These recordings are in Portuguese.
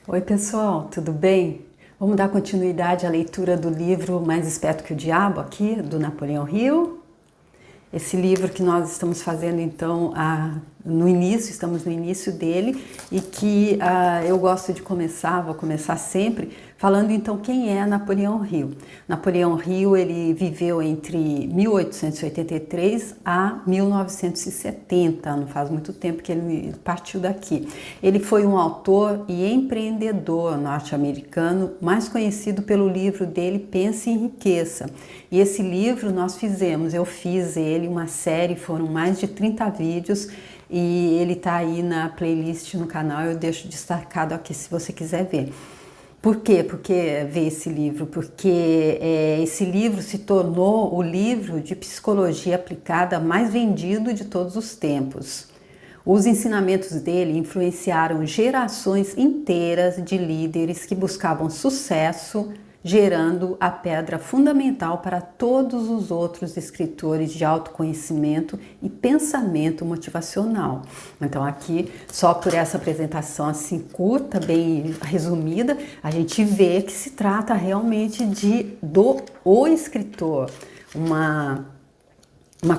Oi pessoal, tudo bem? Vamos dar continuidade à leitura do livro Mais Esperto que o Diabo aqui, do Napoleão Hill. Esse livro que nós estamos fazendo então estamos no início dele e que eu gosto de vou começar sempre falando então quem é Napoleão Hill. Napoleão Hill, ele viveu entre 1883 a 1970, não faz muito tempo que ele partiu daqui. Ele foi um autor e empreendedor norte-americano, mais conhecido pelo livro dele Pense e Enriqueça. E esse livro eu fiz ele, uma série, foram mais de 30 vídeos e ele tá aí na playlist no canal, eu deixo destacado aqui se você quiser ver. Por quê? Porque ver esse livro? Porque esse livro se tornou o livro de psicologia aplicada mais vendido de todos os tempos. Os ensinamentos dele influenciaram gerações inteiras de líderes que buscavam sucesso, gerando a pedra fundamental para todos os outros escritores de autoconhecimento e pensamento motivacional. Então aqui, só por essa apresentação assim curta, bem resumida, a gente vê que se trata realmente o escritor, uma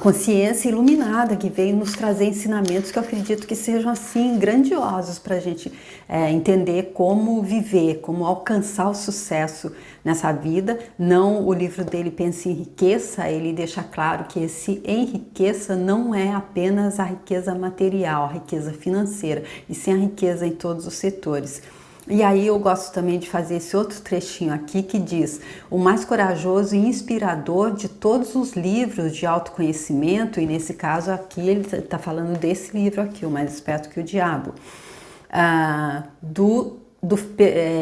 consciência iluminada que veio nos trazer ensinamentos que eu acredito que sejam assim grandiosos para a gente entender como viver, como alcançar o sucesso nessa vida. Não, o livro dele Pense e Enriqueça, ele deixa claro que esse enriqueça não é apenas a riqueza material, a riqueza financeira, e sim a riqueza em todos os setores. E aí eu gosto também de fazer esse outro trechinho aqui que diz: o mais corajoso e inspirador de todos os livros de autoconhecimento, e nesse caso aqui ele está falando desse livro aqui, O Mais Esperto que o Diabo,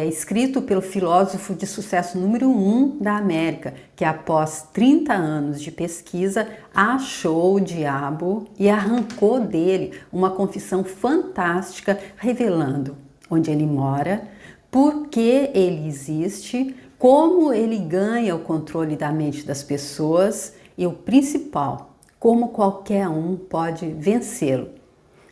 escrito pelo filósofo de sucesso número 1 da América, que após 30 anos de pesquisa achou o diabo e arrancou dele uma confissão fantástica revelando onde ele mora, por que ele existe, como ele ganha o controle da mente das pessoas e o principal, como qualquer um pode vencê-lo.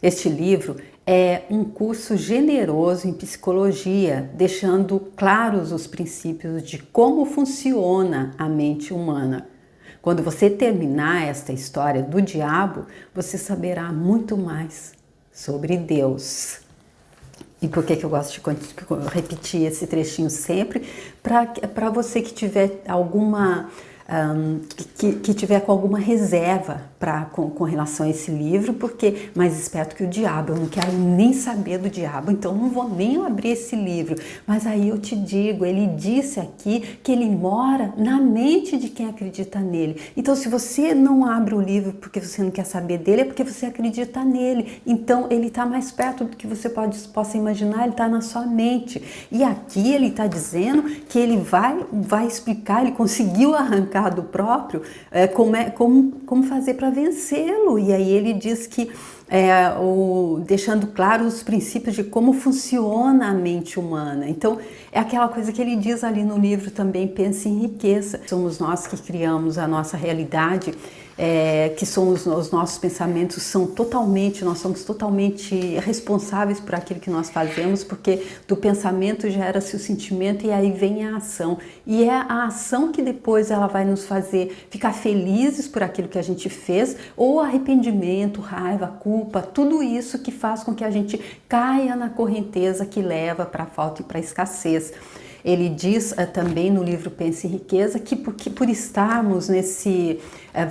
Este livro é um curso generoso em psicologia, deixando claros os princípios de como funciona a mente humana. Quando você terminar esta história do diabo, você saberá muito mais sobre Deus. E por que eu gosto de repetir esse trechinho sempre? Para você que tiver que tiver com alguma reserva com relação a esse livro, porque Mais Esperto que o Diabo, eu não quero nem saber do diabo, então não vou nem abrir esse livro. Mas aí eu te digo, ele disse aqui que ele mora na mente de quem acredita nele. Então se você não abre o livro porque você não quer saber dele, é porque você acredita nele. Então ele está mais perto do que você possa imaginar, ele está na sua mente. E aqui ele está dizendo que ele vai explicar, ele conseguiu arrancar do próprio como fazer para vencê-lo. E aí ele diz que deixando claro os princípios de como funciona a mente humana. Então é aquela coisa que ele diz ali no livro também, Pense e Enriqueça. Somos nós que criamos a nossa realidade, que somos os nossos pensamentos nós somos totalmente responsáveis por aquilo que nós fazemos, porque do pensamento gera-se o sentimento e aí vem a ação. E é a ação que depois ela vai nos fazer ficar felizes por aquilo que a gente fez, ou arrependimento, raiva, culpa, tudo isso que faz com que a gente caia na correnteza que leva para a falta e para a escassez. Ele diz também no livro Pense e Riqueza que por estarmos nesse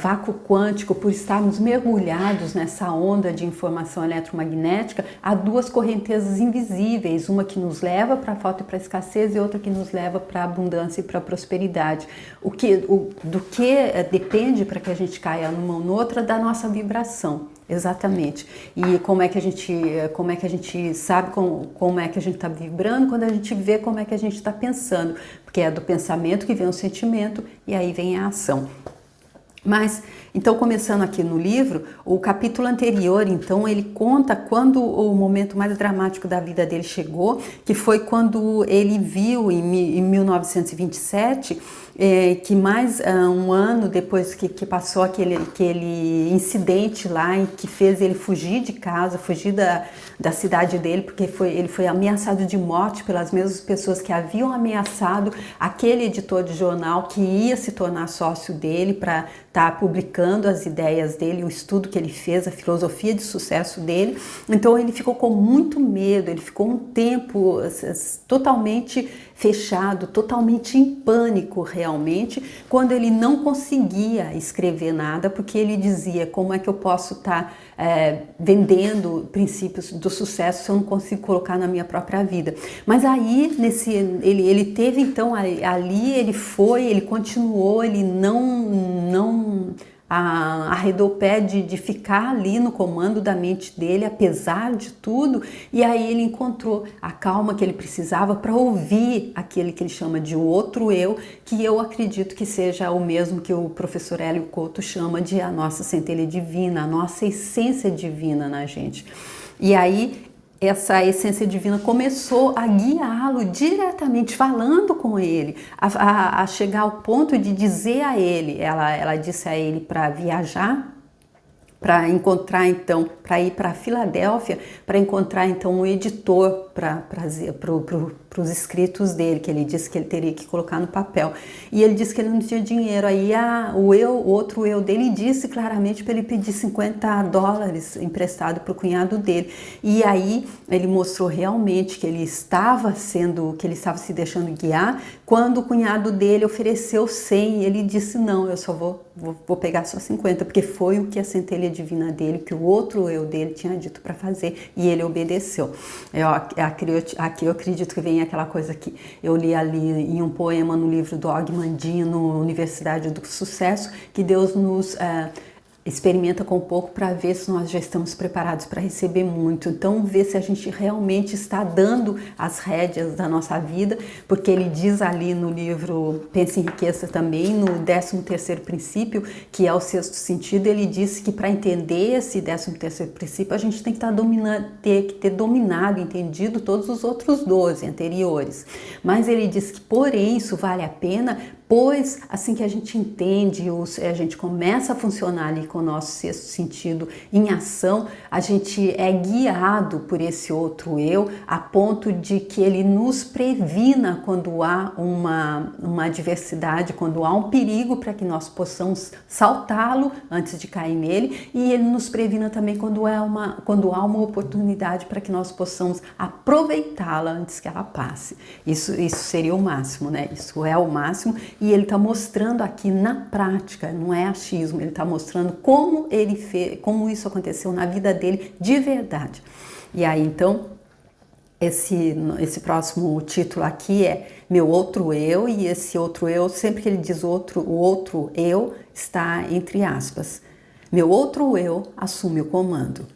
vácuo quântico, por estarmos mergulhados nessa onda de informação eletromagnética, há duas correntezas invisíveis, uma que nos leva para a falta e para a escassez e outra que nos leva para a abundância e para a prosperidade. Do que depende para que a gente caia numa ou noutra da nossa vibração. Exatamente. E como é que a gente sabe como é que a gente está vibrando? Quando a gente vê como é que a gente está pensando, porque é do pensamento que vem o sentimento e aí vem a ação. Mas Então, começando aqui no livro, o capítulo anterior, então, ele conta quando o momento mais dramático da vida dele chegou, que foi quando ele viu em 1927, que mais um ano depois que passou aquele incidente lá em que fez ele fugir de casa, fugir da cidade dele, porque ele foi ameaçado de morte pelas mesmas pessoas que haviam ameaçado aquele editor de jornal que ia se tornar sócio dele para estar publicando as ideias dele, o estudo que ele fez, a filosofia de sucesso dele. Então ele ficou com muito medo, ele ficou um tempo totalmente fechado, totalmente em pânico realmente, quando ele não conseguia escrever nada, porque ele dizia: como é que eu posso estar vendendo princípios do sucesso se eu não consigo colocar na minha própria vida? Mas aí ele teve então ali, ele continuou, ele não arredou o pé de ficar ali no comando da mente dele, apesar de tudo, e aí ele encontrou a calma que ele precisava para ouvir aquele que ele chama de outro eu, que eu acredito que seja o mesmo que o professor Hélio Couto chama de a nossa centelha divina, a nossa essência divina na gente. E aí essa essência divina começou a guiá-lo diretamente, falando com ele, a chegar ao ponto de dizer a ele, ela disse a ele para viajar, para encontrar então, para ir para Filadélfia, para encontrar então um editor para os escritos dele, que ele disse que ele teria que colocar no papel. E ele disse que ele não tinha dinheiro. Aí o outro eu dele disse claramente para ele pedir $50 emprestado para o cunhado dele. E aí ele mostrou realmente que ele estava se deixando guiar, quando o cunhado dele ofereceu 100, ele disse: não, eu só vou pegar só 50, porque foi o que a centelha divina dele, que o outro eu dele tinha dito para fazer, e ele obedeceu. Aqui eu acredito que vem aquela coisa que eu li ali em um poema no livro do Og Mandino, no Universidade do Sucesso, que Deus nos experimenta com pouco para ver se nós já estamos preparados para receber muito. Então, ver se a gente realmente está dando as rédeas da nossa vida, porque ele diz ali no livro Pense em Riqueza também, no 13º princípio, que é o sexto sentido, ele disse que para entender esse 13º princípio, a gente tem que ter dominado, entendido todos os outros 12 anteriores. Mas ele diz que, porém, isso vale a pena, pois assim que a gente entende, a gente começa a funcionar ali com o nosso sexto sentido em ação, a gente é guiado por esse outro eu, a ponto de que ele nos previna quando há uma adversidade, quando há um perigo, para que nós possamos saltá-lo antes de cair nele, e ele nos previna também quando há uma oportunidade, para que nós possamos aproveitá-la antes que ela passe. Isso seria o máximo, né? Isso é o máximo. E ele está mostrando aqui na prática, não é achismo, ele está mostrando como ele fez, como isso aconteceu na vida dele de verdade. E aí então, esse próximo título aqui é Meu Outro Eu, e esse outro eu, sempre que ele diz o outro eu, está entre aspas. Meu outro eu assume o comando.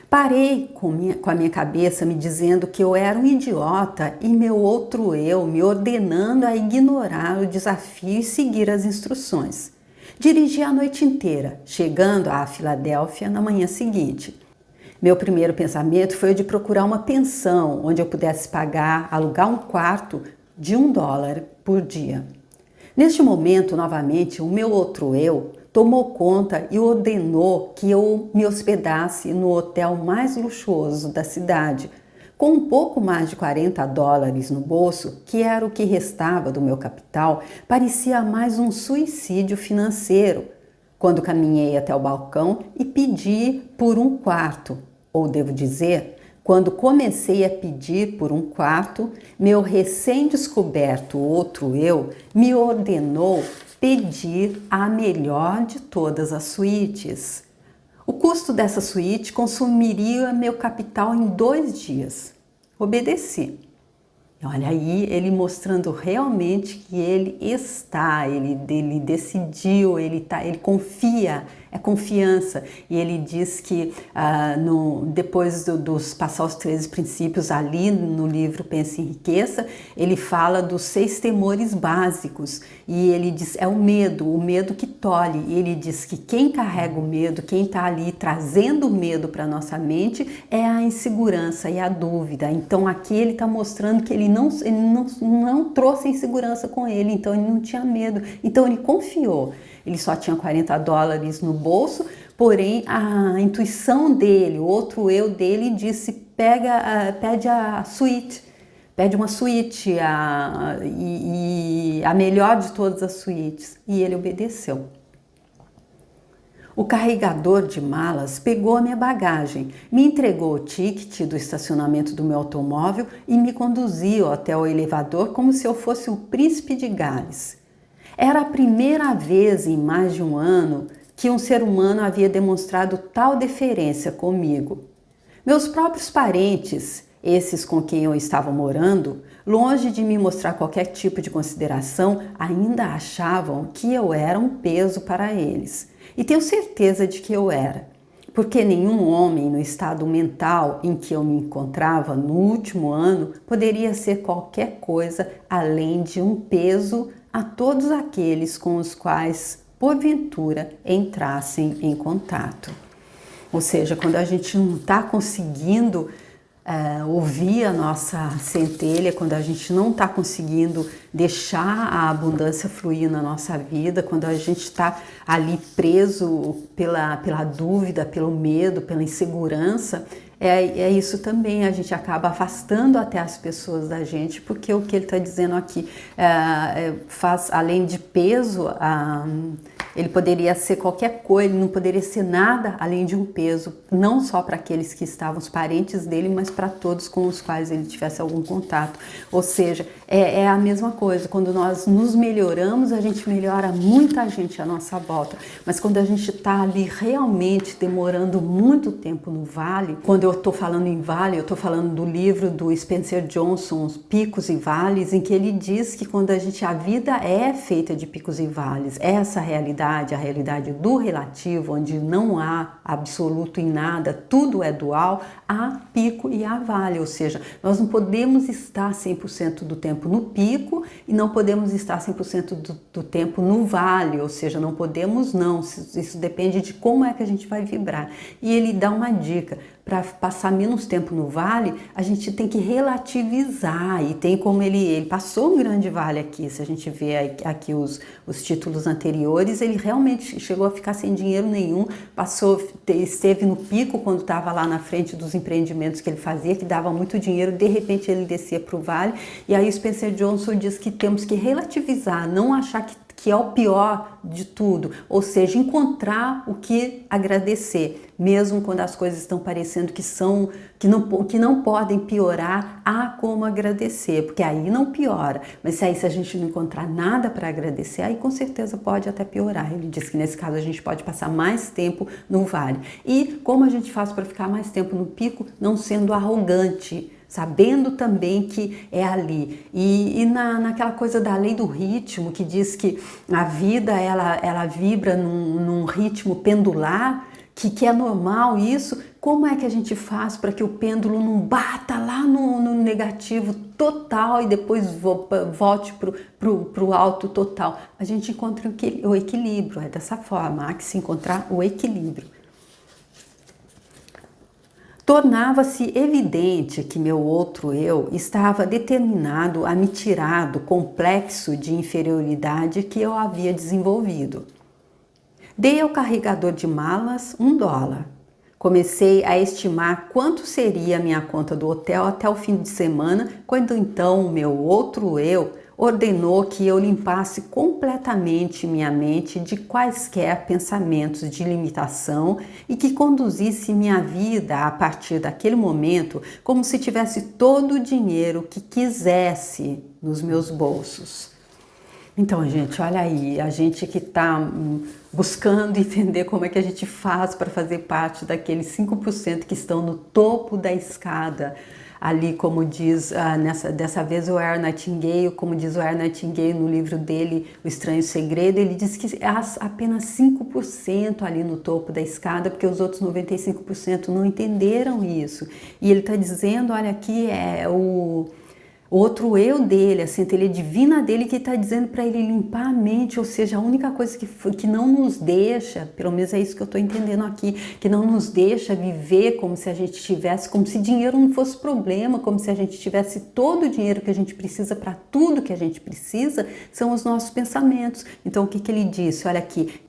Parei com a minha cabeça me dizendo que eu era um idiota e meu outro eu me ordenando a ignorar o desafio e seguir as instruções. Dirigi a noite inteira, chegando à Filadélfia na manhã seguinte. Meu primeiro pensamento foi o de procurar uma pensão onde eu pudesse alugar um quarto de $1 por dia. Neste momento, novamente, o meu outro eu tomou conta e ordenou que eu me hospedasse no hotel mais luxuoso da cidade, com um pouco mais de $40 no bolso, que era o que restava do meu capital. Parecia mais um suicídio financeiro, quando caminhei até o balcão e pedi por um quarto, ou devo dizer, quando comecei a pedir por um quarto, meu recém-descoberto outro eu me ordenou pedir a melhor de todas as suítes. O custo dessa suíte consumiria meu capital em 2 dias. Obedeci. Olha aí, ele mostrando realmente que ele decidiu, ele confia. é confiança. E ele diz que depois dos passar os 13 princípios ali no livro Pense e Enriqueça, ele fala dos 6 temores básicos. E ele diz, é o medo que tolhe. E ele diz que quem carrega o medo, quem está ali trazendo o medo para a nossa mente é a insegurança e a dúvida. Então aqui ele está mostrando que ele não trouxe insegurança com ele, então ele não tinha medo, então ele confiou. Ele só tinha $40 no bolso, porém a intuição dele, o outro eu dele disse, pede a suíte. Pede uma suíte, a melhor de todas as suítes. E ele obedeceu. O carregador de malas pegou a minha bagagem, me entregou o ticket do estacionamento do meu automóvel e me conduziu até o elevador como se eu fosse o príncipe de Gales. Era a primeira vez em mais de um ano que um ser humano havia demonstrado tal deferência comigo. Meus próprios parentes, esses com quem eu estava morando, longe de me mostrar qualquer tipo de consideração, ainda achavam que eu era um peso para eles. E tenho certeza de que eu era, porque nenhum homem no estado mental em que eu me encontrava no último ano poderia ser qualquer coisa além de um peso a todos aqueles com os quais, porventura, entrassem em contato. Ou seja, quando a gente não está conseguindo ouvir a nossa centelha, quando a gente não está conseguindo deixar a abundância fluir na nossa vida, quando a gente está ali preso pela dúvida, pelo medo, pela insegurança, é isso também, a gente acaba afastando até as pessoas da gente, porque o que ele está dizendo aqui faz, além de peso, ele poderia ser qualquer coisa, ele não poderia ser nada além de um peso, não só para aqueles que estavam os parentes dele, mas para todos com os quais ele tivesse algum contato. Ou seja, é a mesma coisa, quando nós nos melhoramos, a gente melhora muita gente à nossa volta, mas quando a gente está ali realmente demorando muito tempo no vale, quando eu estou falando em vale, eu estou falando do livro do Spencer Johnson, Os Picos e Vales, em que ele diz que quando a vida é feita de picos e vales, essa realidade, a realidade do relativo, onde não há absoluto em nada, tudo é dual, há pico e há vale, ou seja, nós não podemos estar 100% do tempo no pico e não podemos estar 100% do tempo no vale, ou seja, não podemos não, isso depende de como é que a gente vai vibrar. E ele dá uma dica, para passar menos tempo no vale, a gente tem que relativizar, e tem como ele passou um grande vale aqui, se a gente vê aqui os títulos anteriores, ele realmente chegou a ficar sem dinheiro nenhum, esteve no pico quando estava lá na frente dos empreendimentos que ele fazia, que dava muito dinheiro, de repente ele descia para o vale, e aí o Spencer Johnson diz que temos que relativizar, não achar que é o pior de tudo, ou seja, encontrar o que agradecer, mesmo quando as coisas estão parecendo que não podem piorar, há como agradecer, porque aí não piora, mas se a gente não encontrar nada para agradecer, aí com certeza pode até piorar. Ele diz que nesse caso a gente pode passar mais tempo no vale. E como a gente faz para ficar mais tempo no pico? Não sendo arrogante, sabendo também que é ali. E naquela coisa da lei do ritmo, que diz que a vida ela vibra num ritmo pendular, que é normal isso, como é que a gente faz para que o pêndulo não bata lá no negativo total e depois volte para o alto total? A gente encontra o equilíbrio, é dessa forma, há que se encontrar o equilíbrio. Tornava-se evidente que meu outro eu estava determinado a me tirar do complexo de inferioridade que eu havia desenvolvido. Dei ao carregador de malas $1. Comecei a estimar quanto seria a minha conta do hotel até o fim de semana, quando então o meu outro eu ordenou que eu limpasse completamente minha mente de quaisquer pensamentos de limitação e que conduzisse minha vida a partir daquele momento como se tivesse todo o dinheiro que quisesse nos meus bolsos. Então, gente, olha aí, a gente que está buscando entender como é que a gente faz para fazer parte daqueles 5% que estão no topo da escada, ali, como diz, dessa vez o Earl Nightingale, como diz o Earl Nightingale no livro dele, O Estranho Segredo, ele diz que apenas 5% ali no topo da escada, porque os outros 95% não entenderam isso. E ele está dizendo, olha, aqui é o outro eu dele, a centelha divina dele, que está dizendo para ele limpar a mente, ou seja, a única coisa que não nos deixa, pelo menos é isso que eu estou entendendo aqui, que não nos deixa viver como se a gente tivesse, como se dinheiro não fosse problema, como se a gente tivesse todo o dinheiro que a gente precisa para tudo que a gente precisa, são os nossos pensamentos. Então o que ele disse? Olha aqui.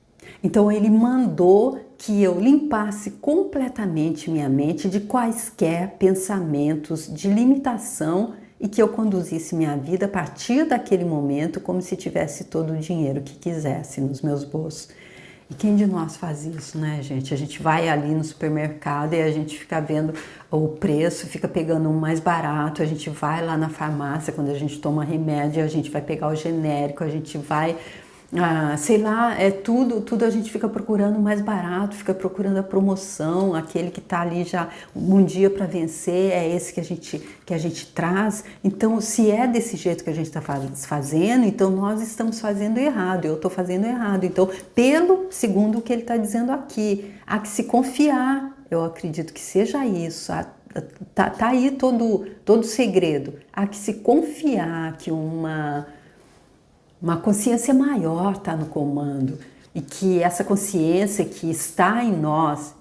Então ele mandou que eu limpasse completamente minha mente de quaisquer pensamentos de limitação e que eu conduzisse minha vida a partir daquele momento como se tivesse todo o dinheiro que quisesse nos meus bolsos. E quem de nós faz isso, né, gente? A gente vai ali no supermercado e a gente fica vendo o preço, fica pegando um mais barato, a gente vai lá na farmácia, quando a gente toma remédio, a gente vai pegar o genérico, a gente vai... sei lá, tudo a gente fica procurando mais barato, fica procurando a promoção, aquele que está ali já um dia para vencer, é esse que a gente traz. Então, se é desse jeito que a gente está fazendo, então nós estamos fazendo errado, eu estou fazendo errado. Então, segundo o que ele está dizendo aqui, há que se confiar, eu acredito que seja isso, tá aí todo o segredo, há que se confiar que uma consciência maior está no comando e que essa consciência que está em nós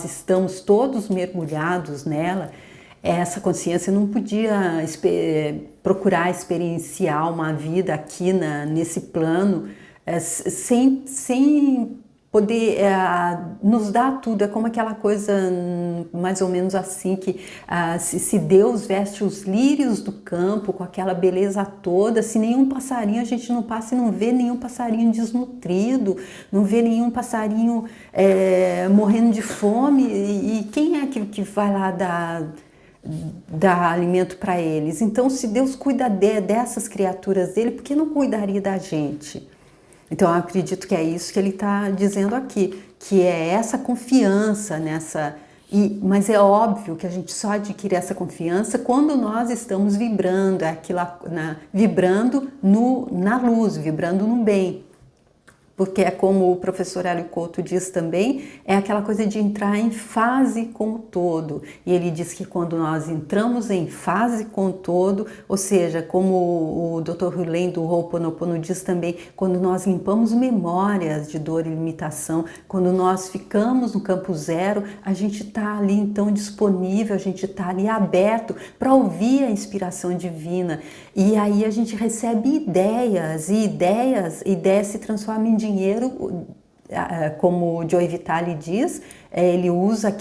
estamos todos mergulhados nela. Essa consciência não podia procurar experienciar uma vida aqui nesse plano sem poder nos dar tudo. É como aquela coisa mais ou menos assim que se Deus veste os lírios do campo com aquela beleza toda, se nenhum passarinho, a gente não passa e não vê nenhum passarinho desnutrido, não vê nenhum passarinho morrendo de fome, e quem é que vai lá dar alimento para eles? Então, se Deus cuida dessas criaturas dele, por que não cuidaria da gente? Então, eu acredito que é isso que ele está dizendo aqui, que é essa confiança mas é óbvio que a gente só adquire essa confiança quando nós estamos vibrando, vibrando na luz, vibrando no bem. Porque é como o professor Hélio Couto diz também, é aquela coisa de entrar em fase com o todo. E ele diz que quando nós entramos em fase com o todo, ou seja, como o Dr. Hulain do Ho'oponopono diz também, quando nós limpamos memórias de dor e limitação, quando nós ficamos no campo zero, a gente está ali então disponível, a gente está ali aberto para ouvir a inspiração divina. E aí a gente recebe ideias, e ideias se transformam em dinheiro, como o Joe Vitale diz, ele usa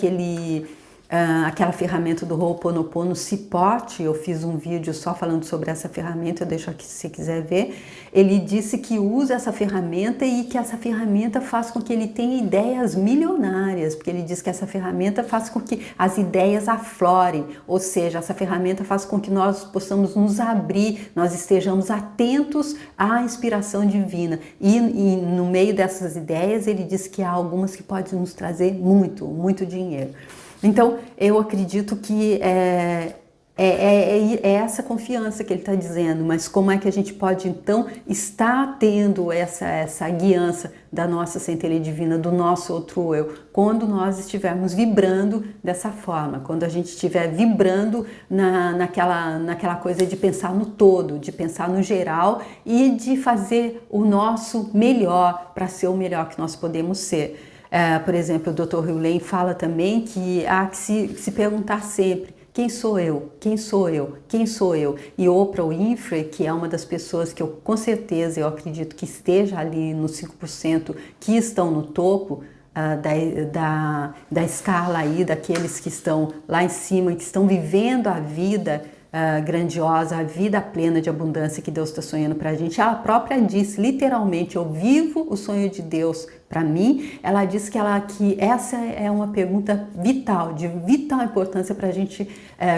aquela ferramenta do Ho'oponopono, Cipote. Eu fiz um vídeo só falando sobre essa ferramenta, eu deixo aqui se você quiser ver. Ele disse que usa essa ferramenta e que essa ferramenta faz com que ele tenha ideias milionárias, porque ele diz que essa ferramenta faz com que as ideias aflorem, ou seja, essa ferramenta faz com que nós possamos nos abrir, nós estejamos atentos à inspiração divina. E no meio dessas ideias, ele diz que há algumas que podem nos trazer muito, muito dinheiro. Então, eu acredito que é essa confiança que ele está dizendo, mas como é que a gente pode, então, estar tendo essa guiança da nossa centelha divina, do nosso outro eu, quando nós estivermos vibrando dessa forma, quando a gente estiver vibrando naquela coisa de pensar no todo, de pensar no geral e de fazer o nosso melhor para ser o melhor que nós podemos ser. Por exemplo, o Dr. Hulain fala também que há que se perguntar sempre: quem sou eu? Quem sou eu? Quem sou eu? E Oprah Winfrey, que é uma das pessoas que com certeza eu acredito que esteja ali nos 5% que estão no topo da escala aí, daqueles que estão lá em cima e que estão vivendo a vida grandiosa, a vida plena de abundância que Deus está sonhando para a gente. Ela própria disse, literalmente: eu vivo o sonho de Deus para mim, ela diz que essa é uma pergunta vital, de vital importância para a gente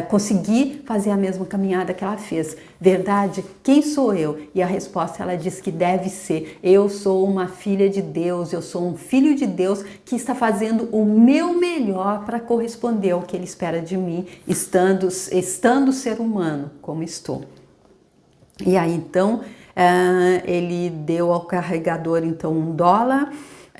conseguir fazer a mesma caminhada que ela fez. Verdade? Quem sou eu? E a resposta, ela diz que deve ser: eu sou uma filha de Deus, eu sou um filho de Deus que está fazendo o meu melhor para corresponder ao que Ele espera de mim, estando ser humano como estou. E aí então ele deu ao carregador então $1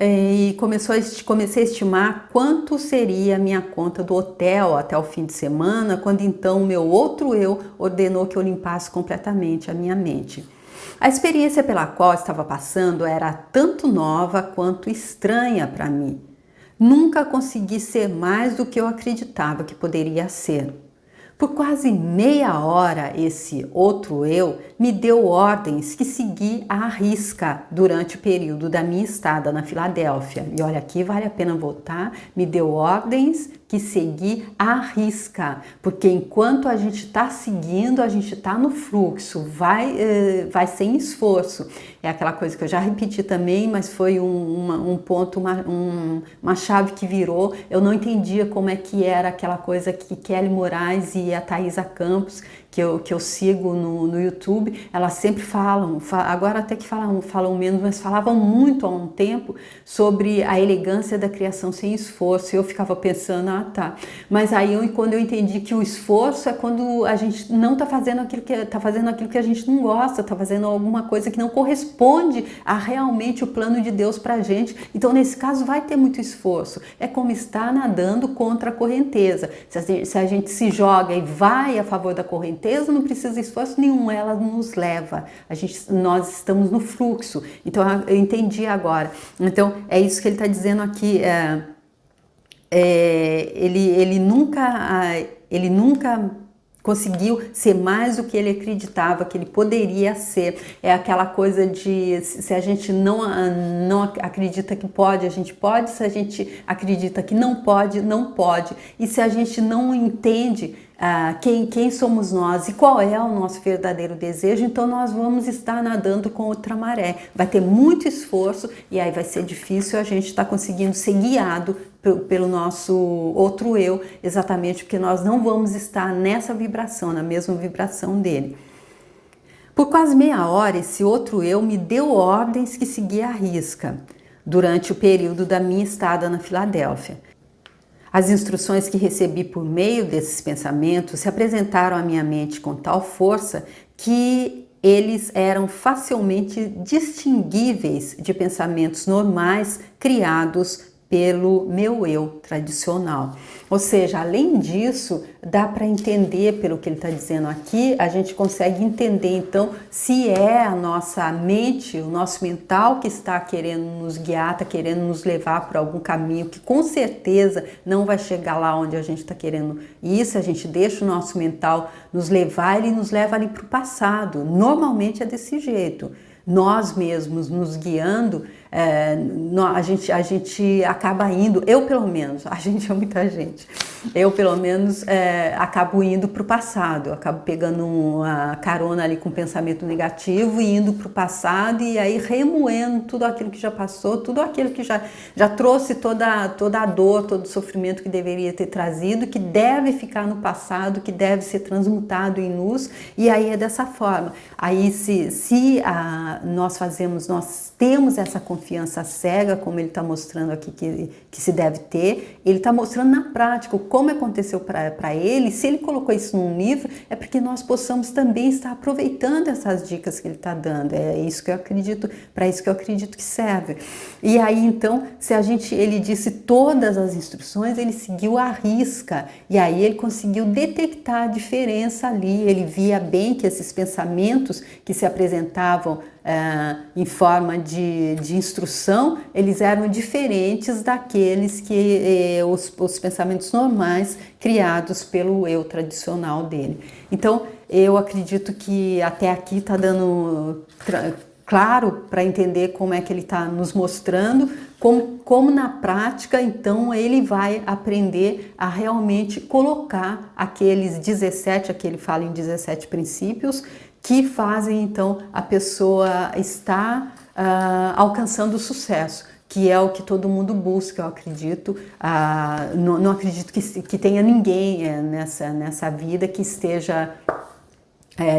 e comecei a estimar quanto seria a minha conta do hotel até o fim de semana, quando então o meu outro eu ordenou que eu limpasse completamente a minha mente. A experiência pela qual eu estava passando era tanto nova quanto estranha para mim. Nunca consegui ser mais do que eu acreditava que poderia ser. Por quase meia hora, esse outro eu me deu ordens que segui à risca durante o período da minha estada na Filadélfia. E olha, aqui vale a pena voltar, me deu ordens que segui à risca, porque enquanto a gente está seguindo, a gente está no fluxo, vai sem esforço. É aquela coisa que eu já repeti também, mas foi um ponto, uma chave que virou. Eu não entendia como é que era aquela coisa que Kelly Moraes e a Thaisa Campos, que eu sigo no YouTube, elas sempre falam, agora até que falam menos, mas falavam muito há um tempo sobre a elegância da criação sem esforço. E eu ficava pensando, tá. Mas aí quando eu entendi que o esforço é quando a gente não está fazendo aquilo que a gente não gosta, está fazendo alguma coisa que não corresponde a realmente o plano de Deus para a gente. Então, nesse caso, vai ter muito esforço. É como estar nadando contra a correnteza. Se a gente se joga e vai a favor da correnteza, não precisa de esforço nenhum, ela nos leva. Nós estamos no fluxo. Então, eu entendi agora. Então, é isso que ele está dizendo aqui. Ele nunca conseguiu ser mais do que ele acreditava que ele poderia ser. É aquela coisa de, se a gente não acredita que pode, a gente pode. Se a gente acredita que não pode, não pode. E se a gente não entende quem somos nós e qual é o nosso verdadeiro desejo, então nós vamos estar nadando com outra maré. Vai ter muito esforço e aí vai ser difícil a gente estar conseguindo ser guiado pelo nosso outro eu, exatamente porque nós não vamos estar nessa vibração, na mesma vibração dele. Por quase meia hora, esse outro eu me deu ordens que seguia à risca durante o período da minha estada na Filadélfia. As instruções que recebi por meio desses pensamentos se apresentaram à minha mente com tal força que eles eram facilmente distinguíveis de pensamentos normais criados pelo meu eu tradicional. Ou seja, além disso, dá para entender pelo que ele está dizendo aqui, a gente consegue entender então se é a nossa mente, o nosso mental que está querendo nos guiar, está querendo nos levar para algum caminho que com certeza não vai chegar lá onde a gente está querendo ir. Se a gente deixa o nosso mental nos levar, ele nos leva ali para o passado. Normalmente é desse jeito. Nós mesmos nos guiando, a gente acaba indo, eu pelo menos, a gente é muita gente, eu pelo menos acabo indo para o passado, acabo pegando uma carona ali com pensamento negativo e indo para o passado e aí remoendo tudo aquilo que já passou, tudo aquilo que já trouxe toda a dor, todo o sofrimento que deveria ter trazido, que deve ficar no passado, que deve ser transmutado em luz. E aí é dessa forma. Aí se nós temos essa confiança cega, como ele está mostrando aqui que se deve ter, ele está mostrando na prática como aconteceu para ele. Se ele colocou isso num livro, é porque nós possamos também estar aproveitando essas dicas que ele está dando. É isso que eu acredito, para isso que eu acredito que serve. E aí então, ele disse todas as instruções, ele seguiu à risca, e aí ele conseguiu detectar a diferença ali. Ele via bem que esses pensamentos que se apresentavam em forma de instrução, eles eram diferentes daqueles que os pensamentos normais criados pelo eu tradicional dele. Então, eu acredito que até aqui está dando claro para entender como é que ele está nos mostrando, como na prática, então, ele vai aprender a realmente colocar aqueles 17, aqui ele fala em 17 princípios, que fazem então a pessoa estar alcançando o sucesso, que é o que todo mundo busca, eu acredito. Não acredito que tenha ninguém nessa vida que esteja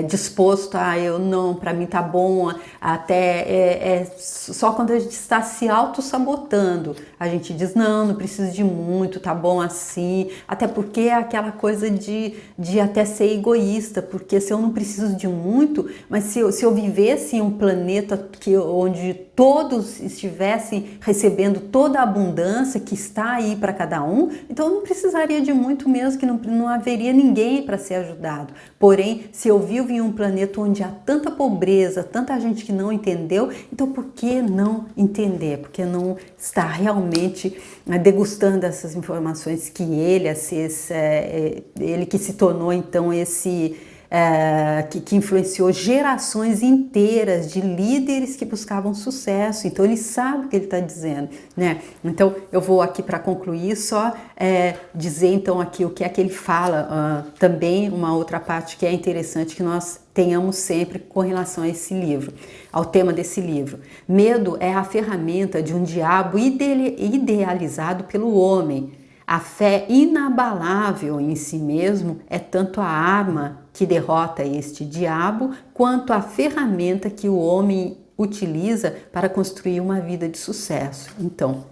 disposto eu não, para mim tá bom, até só quando a gente está se auto-sabotando, a gente diz, não preciso de muito, tá bom assim, até porque é aquela coisa de até ser egoísta, porque se eu não preciso de muito, mas se eu vivesse em um planeta onde todos estivessem recebendo toda a abundância que está aí para cada um, então eu não precisaria de muito mesmo, que não haveria ninguém para ser ajudado. Porém, se eu vivo em um planeta onde há tanta pobreza, tanta gente que não entendeu, então por que não entender? Por que não estar realmente degustando essas informações que ele que se tornou então que influenciou gerações inteiras de líderes que buscavam sucesso, então ele sabe o que ele está dizendo, né? Então eu vou aqui para concluir só dizer então aqui o que é que ele fala, também uma outra parte que é interessante que nós tenhamos sempre com relação a esse livro, ao tema desse livro. Medo é a ferramenta de um diabo idealizado pelo homem. A fé inabalável em si mesmo é tanto a arma que derrota este diabo, quanto a ferramenta que o homem utiliza para construir uma vida de sucesso. Então,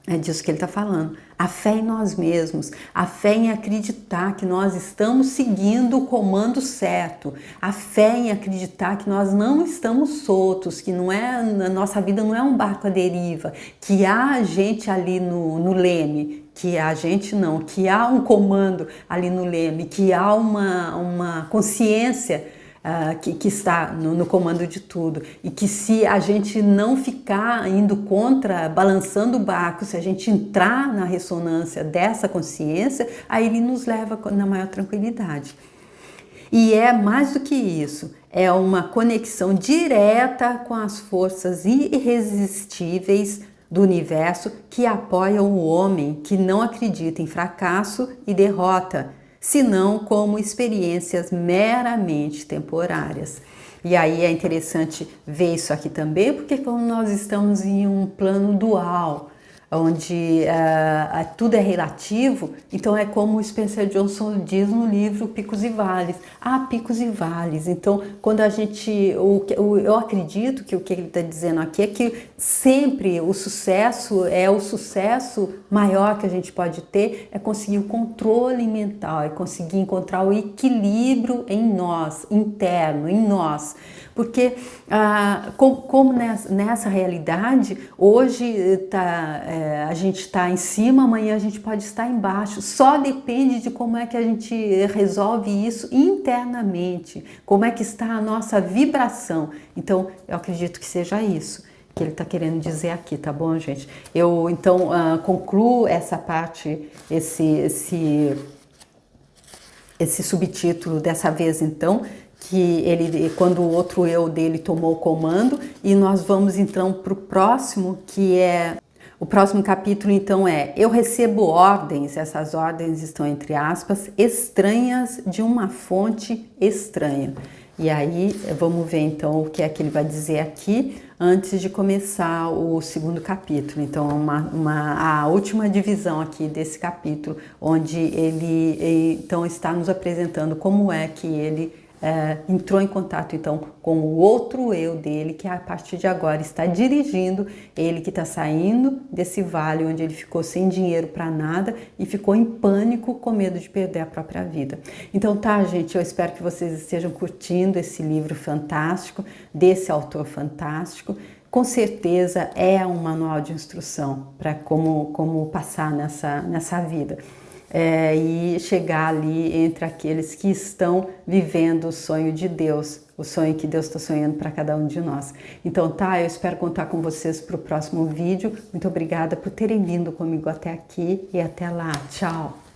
é disso que ele está falando. A fé em nós mesmos, a fé em acreditar que nós estamos seguindo o comando certo, a fé em acreditar que nós não estamos soltos, que a nossa vida não é um barco à deriva, que há gente ali no leme, que a gente não, que há um comando ali no leme, que há uma consciência que está no comando de tudo, e que se a gente não ficar indo contra, balançando o barco, se a gente entrar na ressonância dessa consciência, aí ele nos leva na maior tranquilidade. E é mais do que isso, é uma conexão direta com as forças irresistíveis do universo que apoiam o homem que não acredita em fracasso e derrota, senão como experiências meramente temporárias. E aí é interessante ver isso aqui também, porque como nós estamos em um plano dual, onde tudo é relativo, então é como o Spencer Johnson diz no livro Picos e Vales. Há picos e vales. Então, quando a gente... eu acredito que o que ele está dizendo aqui é que sempre o sucesso maior que a gente pode ter é conseguir o controle mental, é conseguir encontrar o equilíbrio em nós, interno, em nós. Porque, como nessa realidade, hoje a gente está em cima, amanhã a gente pode estar embaixo. Só depende de como é que a gente resolve isso internamente, como é que está a nossa vibração. Então, eu acredito que seja isso que ele está querendo dizer aqui, tá bom, gente? Eu, então, concluo essa parte, esse subtítulo dessa vez, então, que quando o outro eu dele tomou o comando, e nós vamos então para o próximo, que é o próximo capítulo. Então eu recebo ordens, essas ordens estão entre aspas, estranhas de uma fonte estranha. E aí vamos ver então o que é que ele vai dizer aqui antes de começar o segundo capítulo. Então a última divisão aqui desse capítulo, onde ele então está nos apresentando como é que ele entrou em contato então com o outro eu dele, que a partir de agora está dirigindo, ele que está saindo desse vale onde ele ficou sem dinheiro para nada e ficou em pânico com medo de perder a própria vida. Então tá, gente, eu espero que vocês estejam curtindo esse livro fantástico, desse autor fantástico. Com certeza é um manual de instrução para como passar nessa vida. E chegar ali entre aqueles que estão vivendo o sonho de Deus, o sonho que Deus está sonhando para cada um de nós. Então tá, eu espero contar com vocês para o próximo vídeo. Muito obrigada por terem vindo comigo até aqui e até lá. Tchau!